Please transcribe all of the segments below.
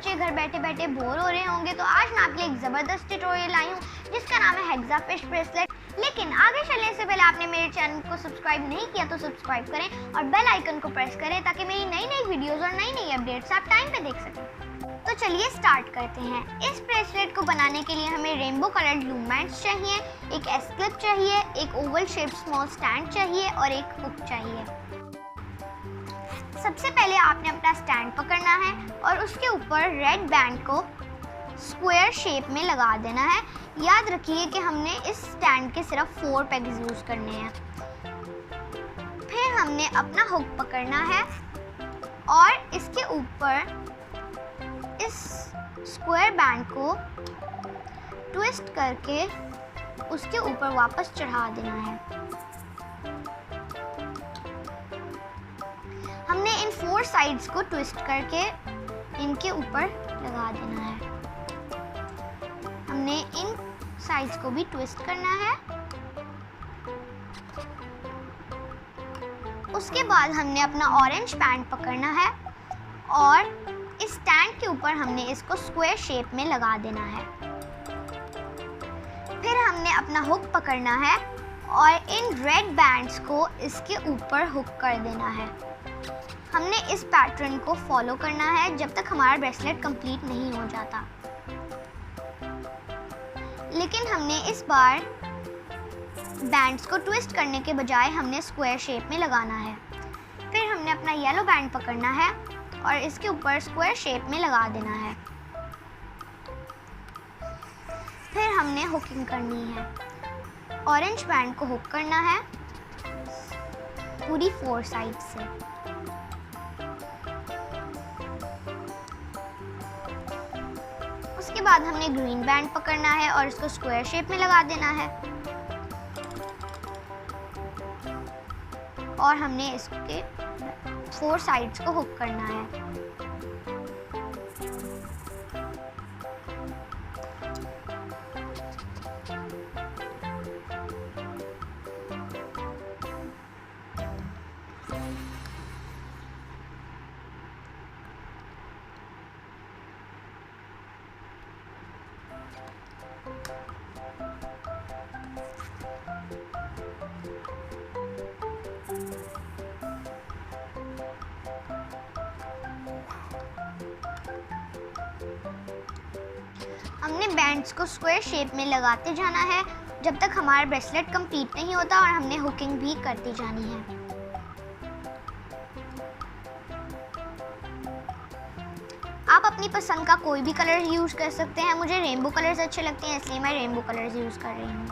बच्चे घर बैठे बैठे बोर हो रहे होंगे, तो आज मैं आपके लिए एक ज़बरदस्त ट्यूटोरियल आई हूँ जिसका नाम है हेक्साफिश ब्रेसलेट। लेकिन आगे चलने से पहले आपने मेरे चैनल को सब्सक्राइब नहीं किया तो सब्सक्राइब करें और बेल आइकन को प्रेस करें ताकि मेरी नई नई वीडियोज़ और नई नई अपडेट्स आप टाइम पे देख सकें। तो चलिए स्टार्ट करते हैं। इस ब्रेसलेट को बनाने के लिए हमें रेनबो कलर्ड लूमेंट्स चाहिए, एक एस क्लिप चाहिए, एक ओवल शेप स्मॉल स्टैंड चाहिए और एक हुक चाहिए। सबसे पहले आपने अपना स्टैंड पकड़ना है और उसके ऊपर रेड बैंड को स्क्वायर शेप में लगा देना है। याद रखिए कि हमने इस स्टैंड के सिर्फ 4 पेग्स यूज़ करने हैं। फिर हमने अपना हुक पकड़ना है और इसके ऊपर इस स्क्वायर बैंड को ट्विस्ट करके उसके ऊपर वापस चढ़ा देना है। हमने इन 4 साइड्स को ट्विस्ट करके इनके ऊपर लगा देना है। हमने इन साइड्स को भी ट्विस्ट करना है। उसके बाद हमने अपना ऑरेंज बैंड पकड़ना है और इस स्टैंड के ऊपर हमने इसको स्क्वायर शेप में लगा देना है। फिर हमने अपना हुक पकड़ना है और इन रेड बैंड्स को इसके ऊपर हुक कर देना है। हमने इस पैटर्न को फॉलो करना है जब तक हमारा ब्रेसलेट कंप्लीट नहीं हो जाता। लेकिन हमने इस बार बैंड्स को ट्विस्ट करने के बजाय हमने स्क्वायर शेप में लगाना है। फिर हमने अपना येलो बैंड पकड़ना है और इसके ऊपर स्क्वायर शेप में लगा देना है। फिर हमने हुकिंग करनी है। ऑरेंज बैंड को हुक करना है पूरी 4 साइड से। उसके बाद हमने ग्रीन बैंड पकड़ना है और इसको स्क्वायर शेप में लगा देना है और हमने इसके 4 साइड्स को हुक करना है। हमने बैंड्स को स्क्वायर शेप में लगाते जाना है जब तक हमारा ब्रेसलेट कंप्लीट नहीं होता और हमने हुकिंग भी करती जानी है। आप अपनी पसंद का कोई भी कलर यूज़ कर सकते हैं। मुझे रेनबो कलर्स अच्छे लगते हैं इसलिए मैं रेनबो कलर्स यूज़ कर रही हूँ।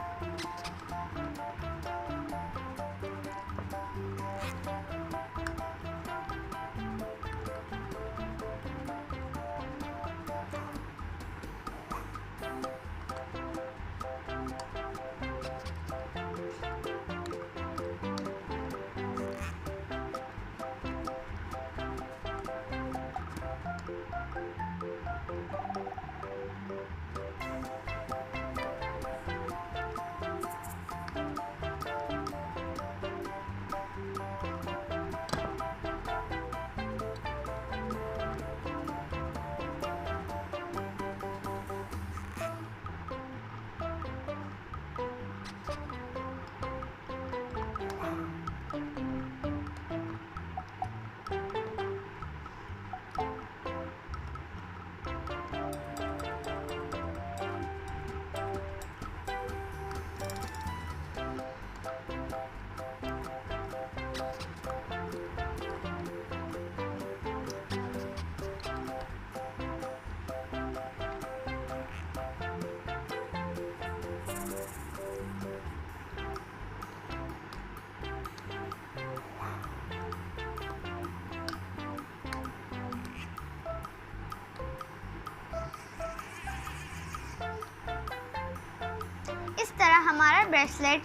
इस तरह हमारा ब्रेसलेट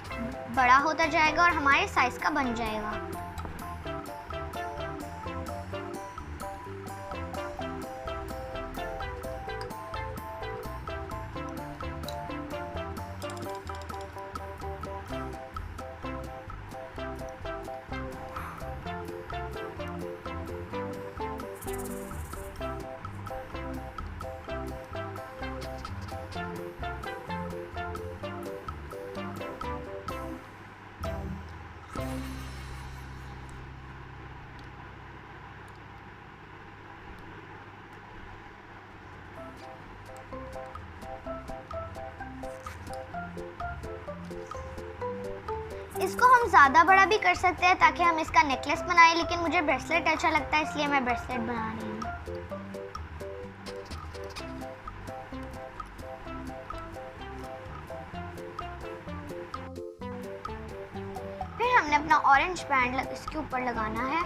बड़ा होता जाएगा और हमारे साइज का बन जाएगा। इसको हम ज़्यादा बड़ा भी कर सकते हैं ताकि हम इसका नेकलेस बनाएं, लेकिन मुझे ब्रेसलेट अच्छा लगता है इसलिए मैं ब्रेसलेट बना रही हूँ। फिर हमने अपना ऑरेंज बैंड इसके ऊपर लगाना है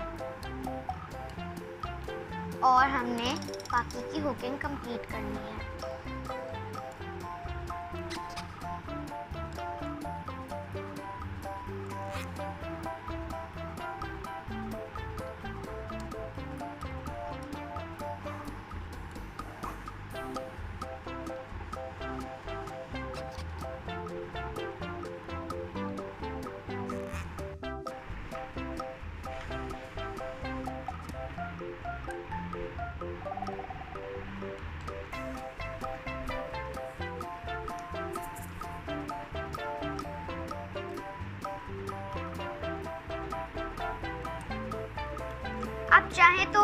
और हमने बाकी की हुकिंग कंप्लीट करनी है। आप चाहें तो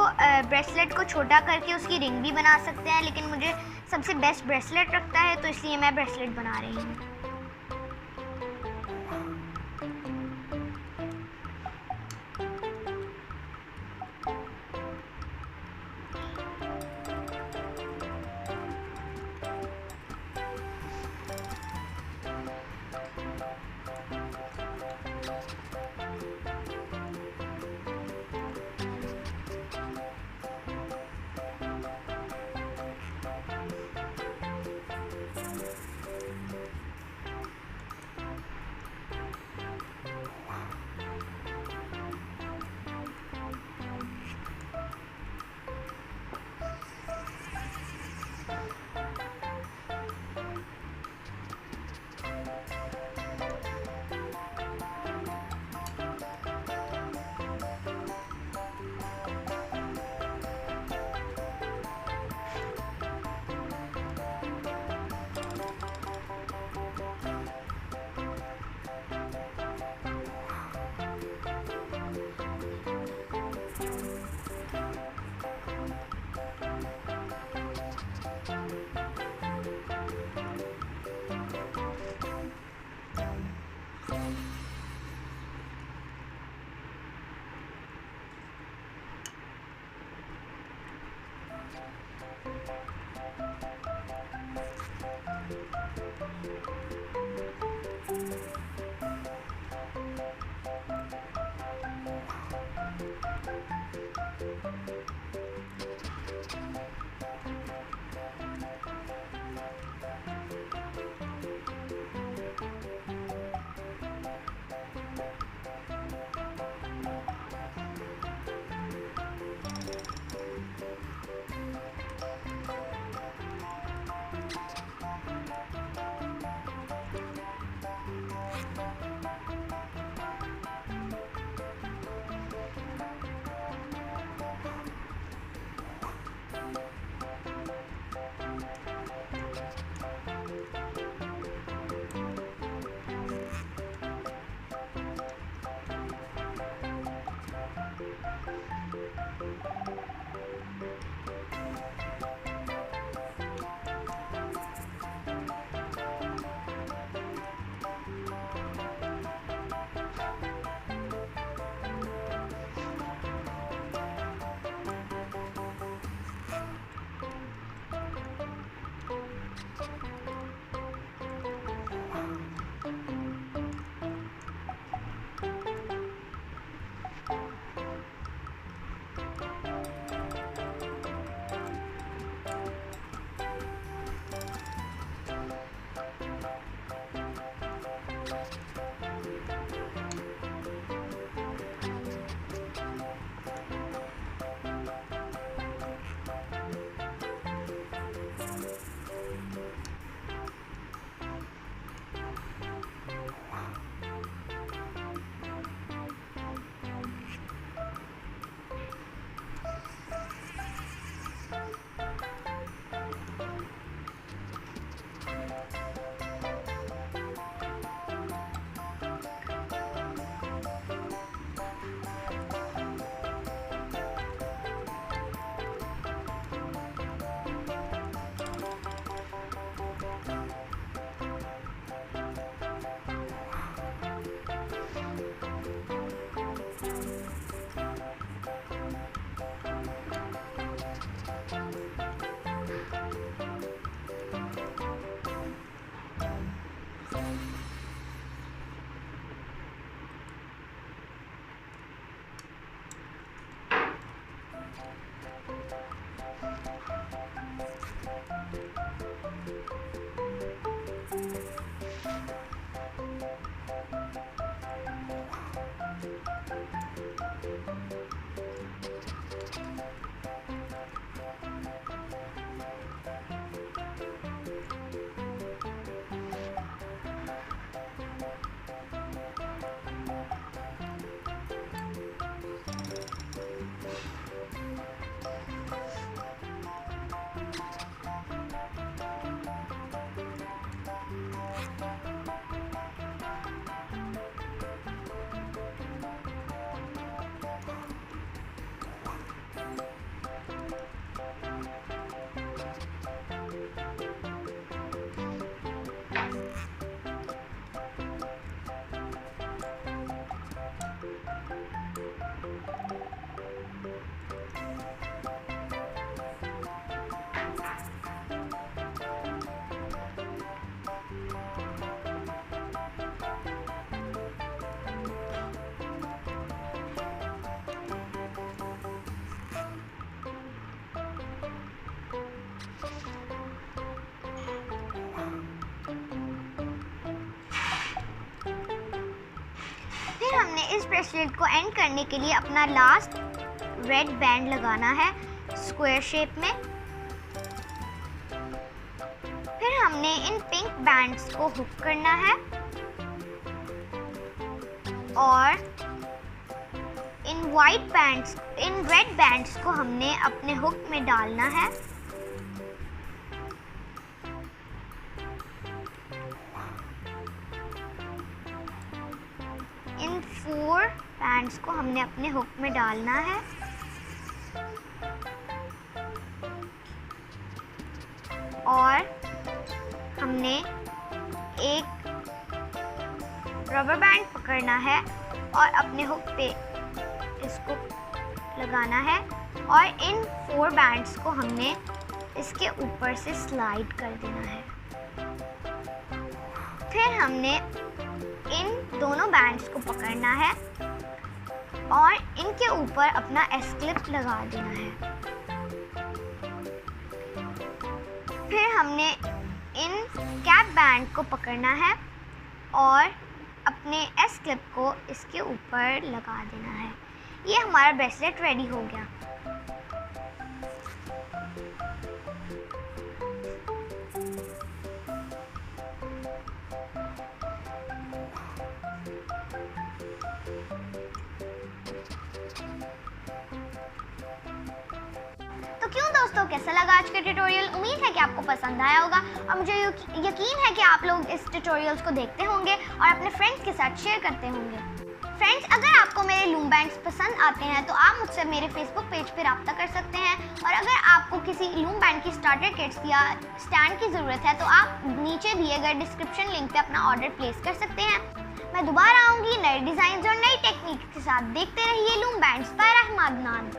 ब्रेसलेट को छोटा करके उसकी रिंग भी बना सकते हैं, लेकिन मुझे सबसे बेस्ट ब्रेसलेट लगता है तो इसलिए मैं ब्रेसलेट बना रही हूँ। हमने इस ब्रेसलेट को एंड करने के लिए अपना लास्ट रेड बैंड लगाना है स्क्वायर शेप में। फिर हमने इन पिंक बैंड्स को हुक करना है और इन रेड बैंड्स को हमने अपने हुक में डालना है। इन 4 बैंड्स को हमने अपने हुक में डालना है और हमने एक रबर बैंड पकड़ना है और अपने हुक पे इसको लगाना है और इन 4 बैंड्स को हमने इसके ऊपर से स्लाइड कर देना है। फिर हमने इन दोनों बैंड्स को पकड़ना है और इनके ऊपर अपना एस क्लिप लगा देना है। फिर हमने इन कैप बैंड को पकड़ना है और अपने एस क्लिप को इसके ऊपर लगा देना है। ये हमारा ब्रेसलेट रेडी हो गया। तो क्यों दोस्तों, कैसा लगा आज का ट्यूटोरियल? उम्मीद है कि आपको पसंद आया होगा और मुझे यकीन है कि आप लोग इस ट्यूटोरियल्स को देखते होंगे और अपने फ्रेंड्स के साथ शेयर करते होंगे। फ्रेंड्स, अगर आपको मेरे लूम बैंड्स पसंद आते हैं तो आप मुझसे मेरे फेसबुक पेज पर रब्ता कर सकते हैं और अगर आपको किसी लूम बैंड की स्टार्टर किट्स या स्टैंड की ज़रूरत है तो आप नीचे दिए गए डिस्क्रिप्शन लिंक पे अपना ऑर्डर प्लेस कर सकते हैं। मैं दोबारा आऊँगी नए डिज़ाइन और नई टेक्निक के साथ। देखते रहिए लूम बैंड्स बाय रहमा अदनान।